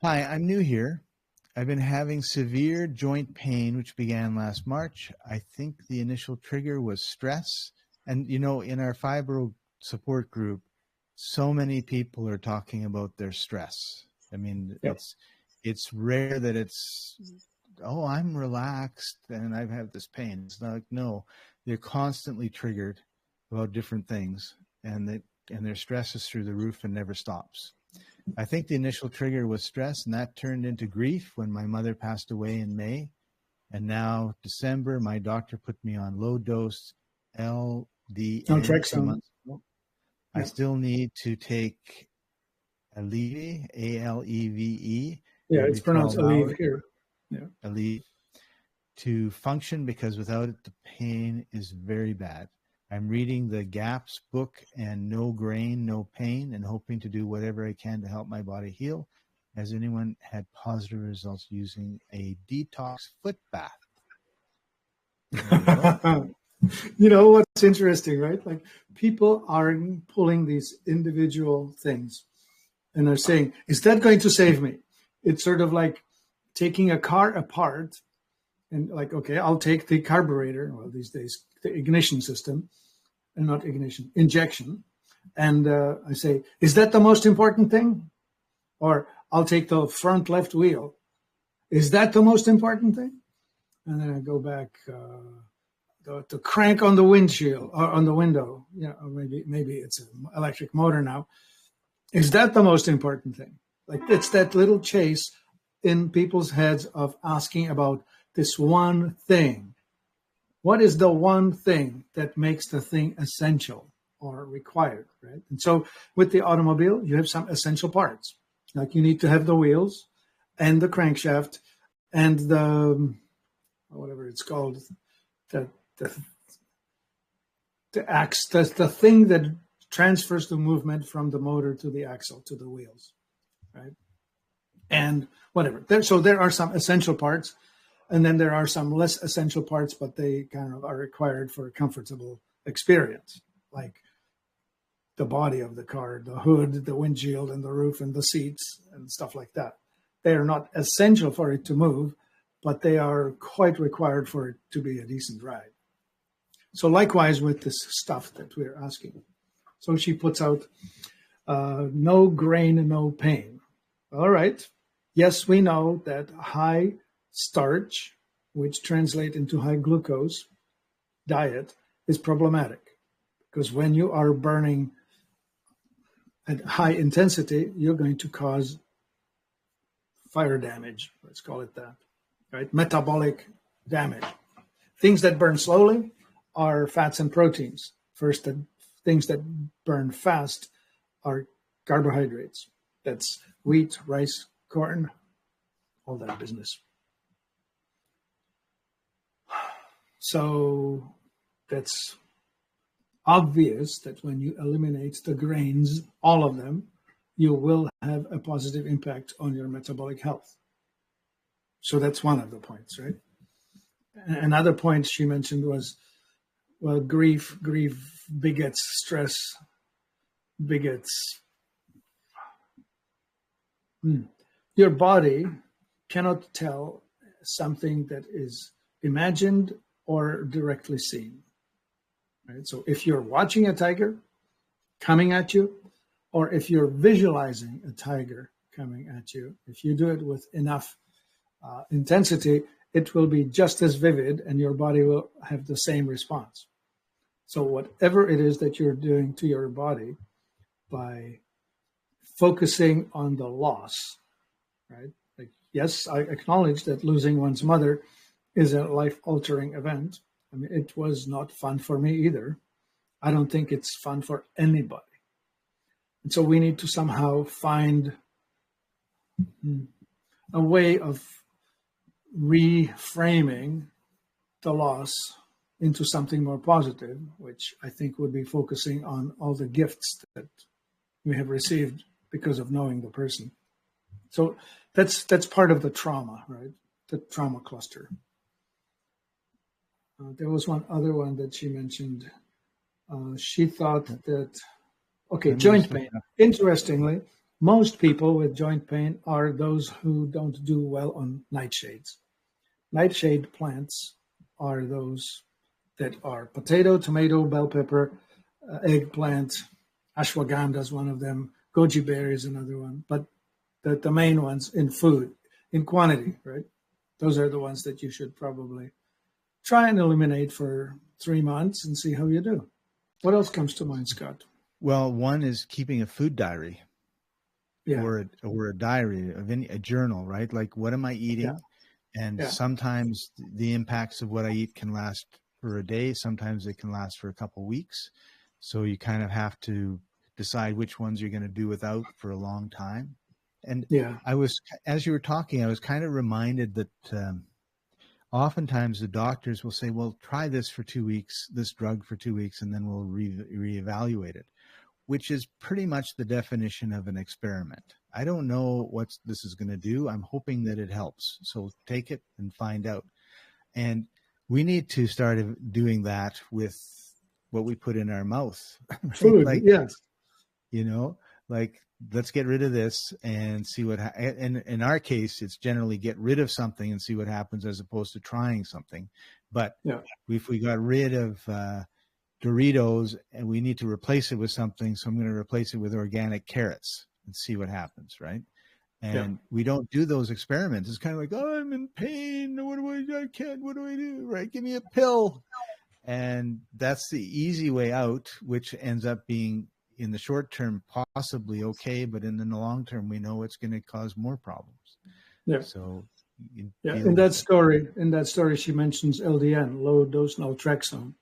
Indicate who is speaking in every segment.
Speaker 1: Hi, I'm new here. I've been having severe joint pain, which began last March. I think the initial trigger was stress. And, in our fibro support group, so many people are talking about their stress. I mean,
Speaker 2: Yep.
Speaker 1: it's rare that oh, I'm relaxed and I've had this pain. It's not like, no, they're constantly triggered about different things, and their stress is through the roof and never stops. I think the initial trigger was stress, and that turned into grief when my mother passed away in May. And now, December, my doctor put me on low dose LDN 2 months ago. I still need to take Aleve, Aleve.
Speaker 2: Yeah, it's pronounced Aleve here. Yeah.
Speaker 1: Aleve, to function, because without it, the pain is very bad. I'm reading the GAPS book and No Grain, No Pain, and hoping to do whatever I can to help my body heal. Has anyone had positive results using a detox foot bath?
Speaker 2: You know what's interesting, right? Like, people are pulling these individual things and are saying, is that going to save me? It's sort of like taking a car apart and like, okay, I'll take the carburetor, well, these days, the ignition system, and not ignition, injection. And I say, is that the most important thing? Or I'll take the front left wheel. Is that the most important thing? And then I go back to crank on the windshield or on the window. Or maybe it's an electric motor now. Is that the most important thing? Like, it's that little chase in people's heads of asking about this one thing. What is the one thing that makes the thing essential or required, right? And so with the automobile, you have some essential parts. Like, you need to have the wheels and the crankshaft and the, whatever it's called, the axe, the thing that transfers the movement from the motor to the axle to the wheels, right? And whatever. So there are some essential parts. And then there are some less essential parts, but they kind of are required for a comfortable experience, like the body of the car, the hood, the windshield, and the roof, and the seats, and stuff like that. They are not essential for it to move, but they are quite required for it to be a decent ride. So likewise with this stuff that we're asking. So she puts out, no grain, no pain. All right. Yes, we know that high starch, which translate into high glucose diet, is problematic, because when you are burning at high intensity, you're going to cause fire damage. Let's call it that, right? Metabolic damage. Things that burn slowly are fats and proteins. First, the things that burn fast are carbohydrates. That's wheat, rice, corn, all that business. So that's obvious that when you eliminate the grains, all of them, you will have a positive impact on your metabolic health. So that's one of the points, right? Another point she mentioned was, well, grief begets stress, begets. Your body cannot tell something that is imagined or directly seen, right? So if you're watching a tiger coming at you, or if you're visualizing a tiger coming at you, if you do it with enough intensity, it will be just as vivid and your body will have the same response. So whatever it is that you're doing to your body by focusing on the loss, right? Like, yes, I acknowledge that losing one's mother is a life-altering event. I mean, it was not fun for me either. I don't think it's fun for anybody. And so we need to somehow find a way of reframing the loss into something more positive, which I think would be focusing on all the gifts that we have received because of knowing the person. So that's part of the trauma, right? The trauma cluster. There was one other one that she mentioned. She thought that, okay, joint pain. Interestingly, Most people with joint pain are those who don't do well on nightshades. Nightshade plants are those that are potato, tomato, bell pepper, eggplant, ashwagandha is one of them, goji berry is another one. But the main ones in food, in quantity, right? Those are the ones that you should probably try and eliminate for 3 months and see how you do. What else comes to mind, Scott?
Speaker 1: Well, one is keeping a food diary,
Speaker 2: Yeah,
Speaker 1: or a diary of a journal, right? Like, what am I eating?
Speaker 2: yeah,
Speaker 1: And
Speaker 2: yeah,
Speaker 1: sometimes the impacts of what I eat can last for a day. Sometimes it can last for a couple of weeks. So you kind of have to decide which ones you're going to do without for a long time. And
Speaker 2: yeah.
Speaker 1: as you were talking, I was kind of reminded that oftentimes the doctors will say, well, try this for 2 weeks, this drug for 2 weeks, and then we'll reevaluate it, which is pretty much the definition of an experiment. I don't know what this is going to do. I'm hoping that it helps. So take it and find out. And we need to start doing that with what we put in our mouth. Right?
Speaker 2: Food,
Speaker 1: Like,
Speaker 2: yes.
Speaker 1: Like, let's get rid of this and see what, and in our case, it's generally get rid of something and see what happens as opposed to trying something. But
Speaker 2: Yeah,
Speaker 1: if we got rid of Doritos and we need to replace it with something, so I'm going to replace it with organic carrots and see what happens, right?
Speaker 2: yeah,
Speaker 1: And we don't do those experiments. It's kind of like, oh, I'm in pain. What do I do? Right? Give me a pill. And that's the easy way out, which ends up being, in the short term, possibly okay, but in the long term, we know it's going to cause more problems.
Speaker 2: yeah.
Speaker 1: So you
Speaker 2: Yeah,
Speaker 1: deal
Speaker 2: in
Speaker 1: with
Speaker 2: that story, she mentions LDN, low dose naltrexone.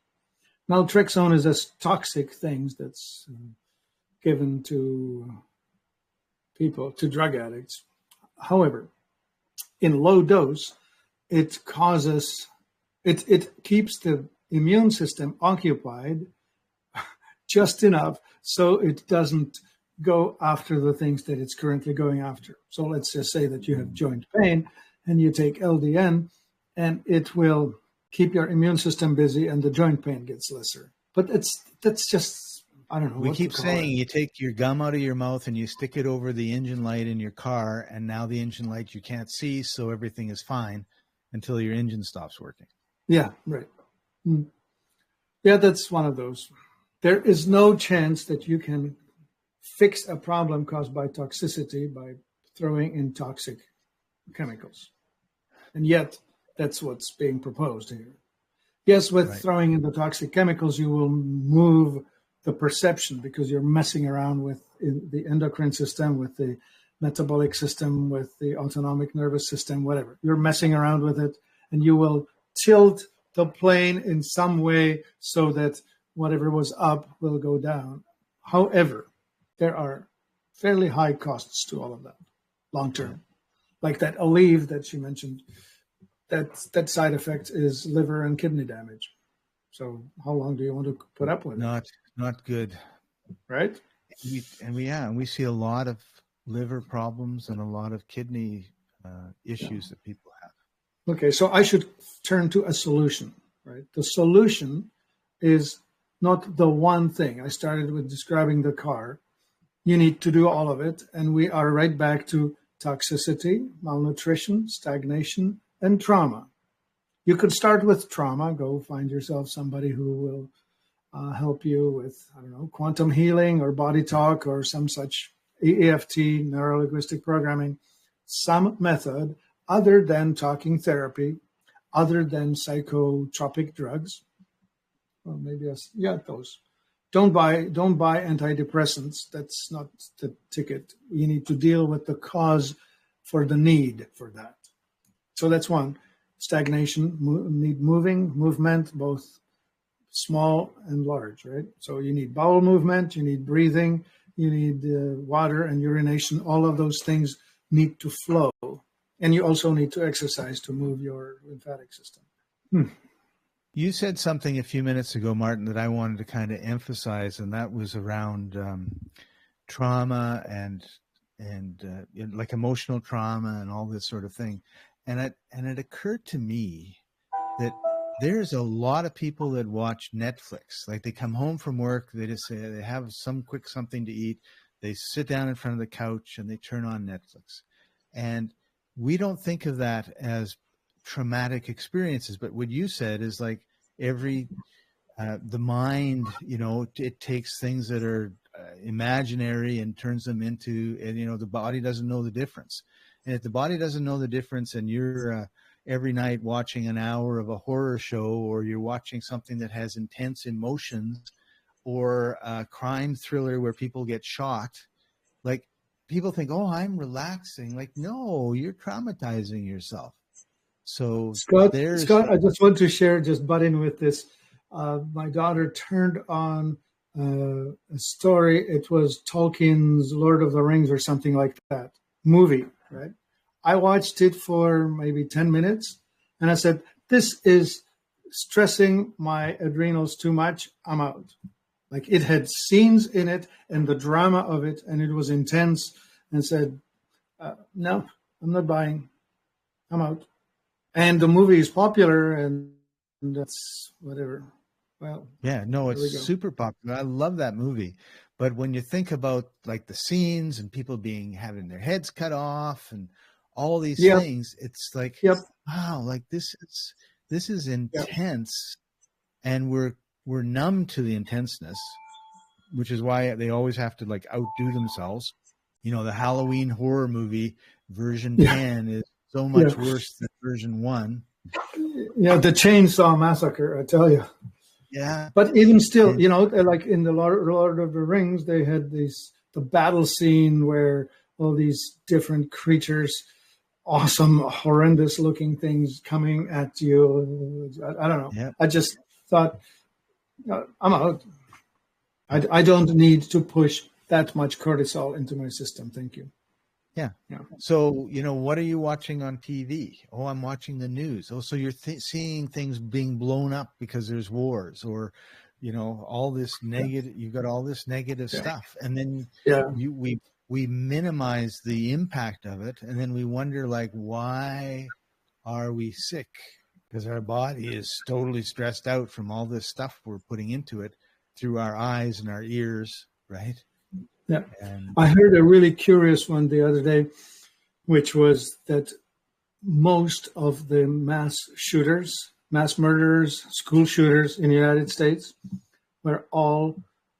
Speaker 2: Naltrexone is a toxic thing that's given to people, to drug addicts. However, in low dose, it keeps the immune system occupied just enough so it doesn't go after the things that it's currently going after. So let's just say that you have joint pain and you take LDN, and it will keep your immune system busy and the joint pain gets lesser. But that's just, I don't know.
Speaker 1: We
Speaker 2: what
Speaker 1: keep
Speaker 2: to call
Speaker 1: saying
Speaker 2: it.
Speaker 1: you take your gum out of your mouth and you stick it over the engine light in your car, and now the engine light you can't see, so everything is fine until your engine stops working.
Speaker 2: Yeah, right. Yeah, that's one of those. There is no chance that you can fix a problem caused by toxicity by throwing in toxic chemicals. And yet, that's what's being proposed here. Yes, with
Speaker 1: Right.
Speaker 2: throwing in the toxic chemicals, you will move the perception because you're messing around with the endocrine system, with the metabolic system, with the autonomic nervous system, whatever. You're messing around with it, and you will tilt the plane in some way so that whatever was up will go down. However, there are fairly high costs to all of that long term. Like that Aleve that she mentioned, that side effect is liver and kidney damage. So how long do you want to put up with it?
Speaker 1: Not good.
Speaker 2: Right?
Speaker 1: We see a lot of liver problems and a lot of kidney issues that people have.
Speaker 2: Okay, so I should turn to a solution, right? The solution is not the one thing. I started with describing the car. You need to do all of it. And we are right back to toxicity, malnutrition, stagnation, and trauma. You could start with trauma. Go find yourself somebody who will help you with, I don't know, quantum healing or body talk or some such EFT, neuro-linguistic programming, some method other than talking therapy, other than psychotropic drugs. Or maybe, those. Don't buy antidepressants. That's not the ticket. You need to deal with the cause for the need for that. So that's one. Stagnation, need movement, both small and large, right? So you need bowel movement, you need breathing, you need water and urination. All of those things need to flow. And you also need to exercise to move your lymphatic system.
Speaker 1: You said something a few minutes ago, Martin, that I wanted to kind of emphasize, and that was around trauma and like emotional trauma and all this sort of thing. And it occurred to me that there's a lot of people that watch Netflix. Like, they come home from work, they just say they have some quick something to eat, they sit down in front of the couch and they turn on Netflix. And we don't think of that as traumatic experiences, but what you said is like every the mind, it takes things that are imaginary and turns them into, and the body doesn't know the difference. And if the body doesn't know the difference, and you're every night watching an hour of a horror show, or you're watching something that has intense emotions, or a crime thriller where people get shot, like people think, oh, I'm relaxing. Like, no, you're traumatizing yourself. So
Speaker 2: Scott, I just want to share, just butt in with this. My daughter turned on a story. It was Tolkien's Lord of the Rings or something like that movie, right? I watched it for maybe 10 minutes and I said, this is stressing my adrenals too much. I'm out. Like, it had scenes in it and the drama of it, and it was intense, and said, no, I'm not buying. I'm out. And the movie is popular, and that's whatever. Well,
Speaker 1: yeah, no, it's super popular. I love that movie. But when you think about like the scenes and people having their heads cut off and all these things, it's like, wow, like this is intense, and we're numb to the intenseness, which is why they always have to like outdo themselves. The Halloween horror movie version 10 is so much worse than version 1.
Speaker 2: Yeah, the Chainsaw Massacre, I tell you.
Speaker 1: Yeah.
Speaker 2: But even still, like in the Lord of the Rings, they had the battle scene where all these different creatures, awesome, horrendous looking things coming at you. I don't know.
Speaker 1: Yep.
Speaker 2: I just thought, I'm out. I don't need to push that much cortisol into my system. Thank you.
Speaker 1: Yeah. So, what are you watching on TV? Oh, I'm watching the news. Oh, so you're seeing things being blown up because there's wars, or, all this negative, you've got all this negative stuff. And then we minimize the impact of it. And then we wonder, like, why are we sick? Because our body is totally stressed out from all this stuff we're putting into it through our eyes and our ears, right?
Speaker 2: Yeah. I heard a really curious one the other day, which was that most of the mass murderers, school shooters in the United States were all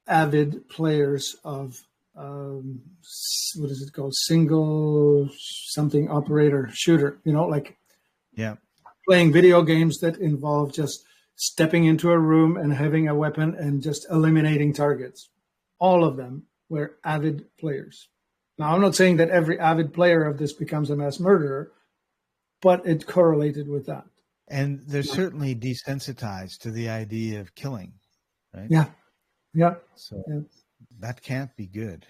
Speaker 2: avid players of, what is it called? Single something operator shooter, playing video games that involve just stepping into a room and having a weapon and just eliminating targets. All of them were avid players. Now, I'm not saying that every avid player of this becomes a mass murderer, but it correlated with that.
Speaker 1: And they're certainly desensitized to the idea of killing, right?
Speaker 2: Yeah. So
Speaker 1: that can't be good.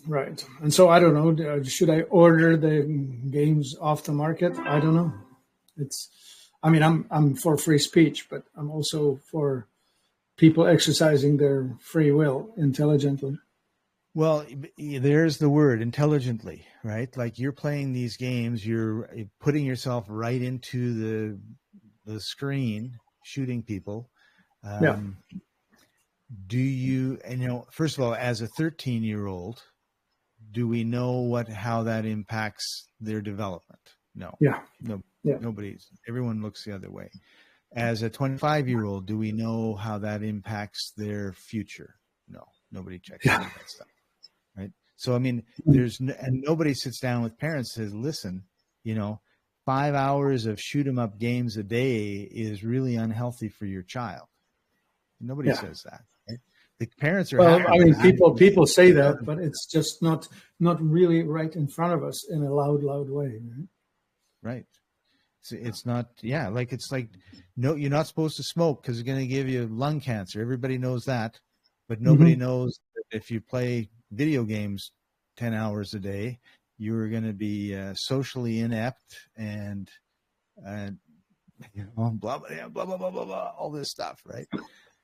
Speaker 2: Right. And so I don't know, should I order the games off the market? I don't know. I'm for free speech, but I'm also for people exercising their free will intelligently.
Speaker 1: Well, there's the word, intelligently, right? Like, you're playing these games, you're putting yourself right into the screen, shooting people. Do you, first of all, as a 13-year-old, do we know how that impacts their development? No. Everyone looks the other way. As a 25-year-old, do we know how that impacts their future? No, nobody checks any of that stuff. Right. So, and nobody sits down with parents and says, listen, 5 hours of shoot 'em up games a day is really unhealthy for your child. Nobody says that. Right? The parents are
Speaker 2: people say that, but it's just not really right in front of us in a loud way.
Speaker 1: Right. So it's not, no, you're not supposed to smoke because it's going to give you lung cancer. Everybody knows that, but nobody knows that if you play video games 10 hours a day, you're going to be socially inept and blah, blah, blah, blah, blah, blah, blah, all this stuff, right?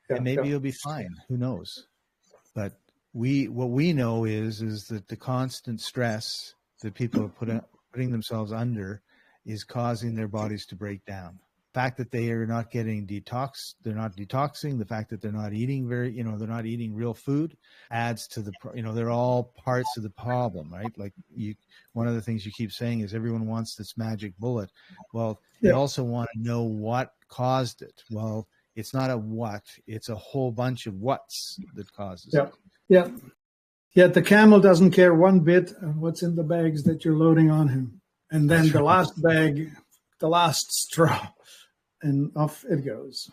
Speaker 1: And maybe you'll be fine. Who knows? But what we know is that the constant stress that people are putting themselves under is causing their bodies to break down. fact that they are not getting they're not detoxing, the fact that they're not eating they're not eating real food adds to the, they're all parts of the problem, right? Like one of the things you keep saying is everyone wants this magic bullet. Well, they also want to know what caused it. Well, it's not a what, it's a whole bunch of what's that causes it.
Speaker 2: Yeah. Yet the camel doesn't care one bit of what's in the bags that you're loading on him. And then the last bag, the last straw, and off it goes.